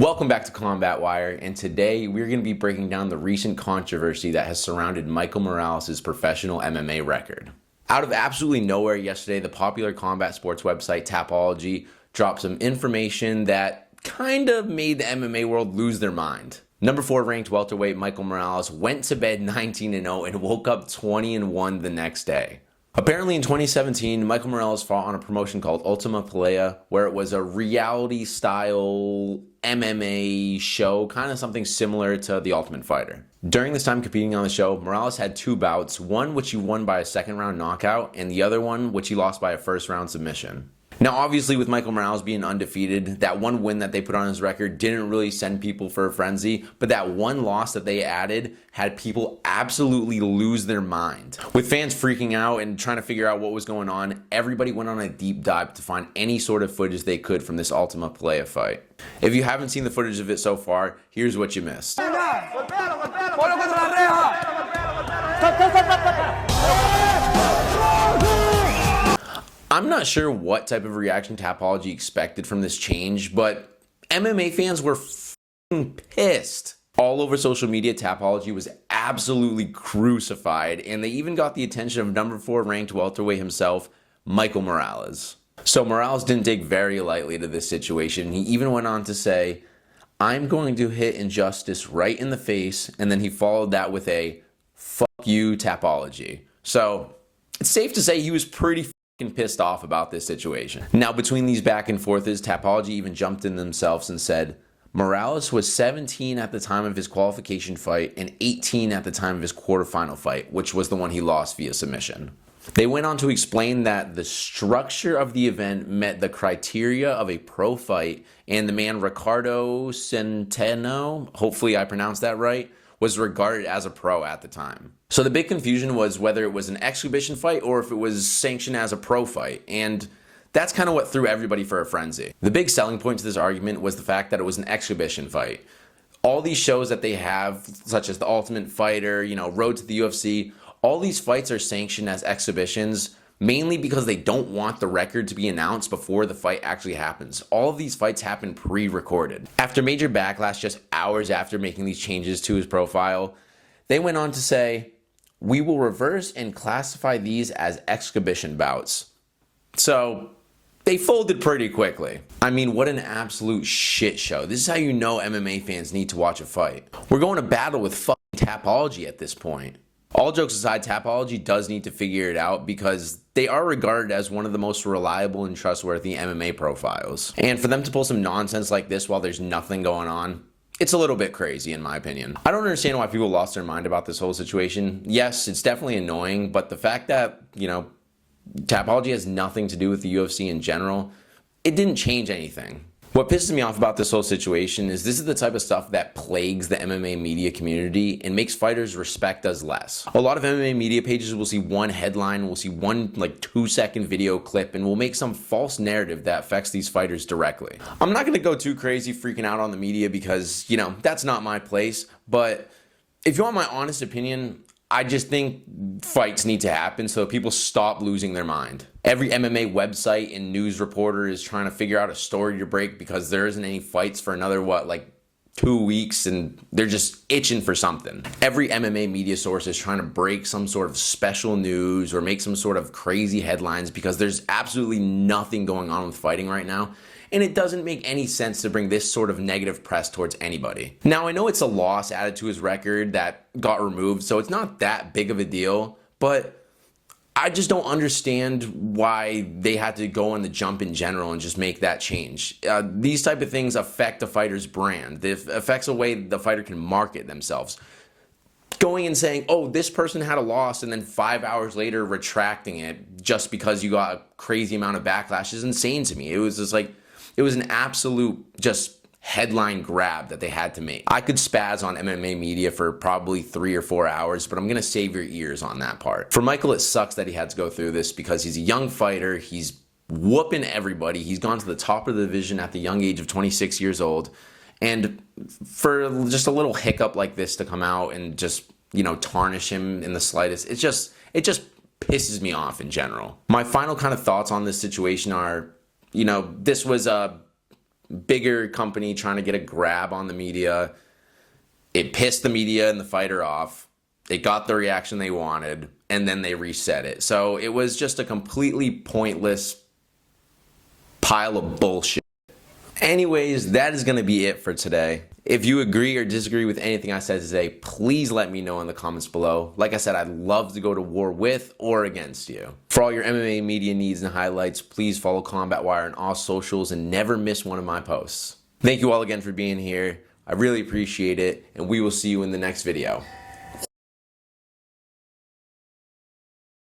Welcome back to Combatwire, and today we're going to be breaking down the recent controversy that has surrounded Michael Morales' professional MMA record. Out of absolutely nowhere yesterday, the popular combat sports website Tapology dropped some information that kind of made the MMA world lose their mind. Number 4 ranked welterweight Michael Morales went to bed 19-0 and woke up 20-1 the next day. Apparently in 2017, Michael Morales fought on a promotion called Ultima Pelea, where it was a reality-style MMA show, kind of something similar to The Ultimate Fighter. During this time competing on the show, Morales had 2 bouts, one which he won by a second-round knockout, and the other one which he lost by a first-round submission. Now, obviously, with Michael Morales being undefeated, that one win that they put on his record didn't really send people for a frenzy, but that one loss that they added had people absolutely lose their mind. With fans freaking out and trying to figure out what was going on, everybody went on a deep dive to find any sort of footage they could from this Ultima Pelea fight. If you haven't seen the footage of it so far, here's what you missed. I'm not sure what type of reaction Tapology expected from this change, but MMA fans were f***ing pissed. All over social media, Tapology was absolutely crucified, and they even got the attention of number 4 ranked welterweight himself, Michael Morales. So Morales didn't take very lightly to this situation. He even went on to say, "I'm going to hit injustice right in the face," and then he followed that with a "fuck you, Tapology." So it's safe to say he was pretty pissed off about this situation. Now, between these back and forths, Tapology even jumped in themselves and said Morales was 17 at the time of his qualification fight and 18 at the time of his quarterfinal fight, which was the one he lost via submission. They went on to explain that the structure of the event met the criteria of a pro fight, and the man Ricardo Centeno, hopefully I pronounced that right, was regarded as a pro at the time. So the big confusion was whether it was an exhibition fight or if it was sanctioned as a pro fight, and that's kind of what threw everybody for a frenzy. The big selling point to this argument was the fact that it was an exhibition fight. All these shows that they have, such as The Ultimate Fighter, Road to the UFC, all these fights are sanctioned as exhibitions mainly because they don't want the record to be announced before the fight actually happens. All of these fights happen pre-recorded. After major backlash just hours after making these changes to his profile, they went on to say, "We will reverse and classify these as exhibition bouts." So they folded pretty quickly. I mean, what an absolute shit show. This is how you know MMA fans need to watch a fight. We're going to battle with fucking Tapology at this point. All jokes aside, Tapology does need to figure it out because they are regarded as one of the most reliable and trustworthy MMA profiles. And for them to pull some nonsense like this while there's nothing going on, it's a little bit crazy in my opinion. I don't understand why people lost their mind about this whole situation. Yes, it's definitely annoying, but the fact that, Tapology has nothing to do with the UFC in general, it didn't change anything. What pisses me off about this whole situation is this is the type of stuff that plagues the MMA media community and makes fighters respect us less. A lot of MMA media pages will see one headline, will see one 2-second video clip, and will make some false narrative that affects these fighters directly. I'm not going to go too crazy freaking out on the media because, that's not my place, but if you want my honest opinion, I just think fights need to happen so people stop losing their mind. Every MMA website and news reporter is trying to figure out a story to break because there isn't any fights for another, 2 weeks, and they're just itching for something. Every MMA media source is trying to break some sort of special news or make some sort of crazy headlines because there's absolutely nothing going on with fighting right now. And it doesn't make any sense to bring this sort of negative press towards anybody. Now, I know it's a loss added to his record that got removed, so it's not that big of a deal, but I just don't understand why they had to go on the jump in general and just make that change. These type of things affect a fighter's brand. It affects the way the fighter can market themselves. Going and saying, oh, this person had a loss, and then 5 hours later retracting it just because you got a crazy amount of backlash is insane to me. It was just it was an absolute just headline grab that they had to make. I could spaz on MMA media for probably 3 or 4 hours, but I'm gonna save your ears on that part. For Michael, it sucks that he had to go through this because he's a young fighter. He's whooping everybody. He's gone to the top of the division at the young age of 26 years old. And for just a little hiccup like this to come out and just, tarnish him in the slightest, it just pisses me off in general. My final kind of thoughts on this situation are, this was a bigger company trying to get a grab on the media. It pissed the media and the fighter off. It got the reaction they wanted, and then they reset it. So it was just a completely pointless pile of bullshit. Anyways, that is going to be it for today. If you agree or disagree with anything I said today, please let me know in the comments below. Like I said, I'd love to go to war with or against you. For all your MMA media needs and highlights, please follow Combatwire on all socials and never miss one of my posts. Thank you all again for being here. I really appreciate it, and we will see you in the next video.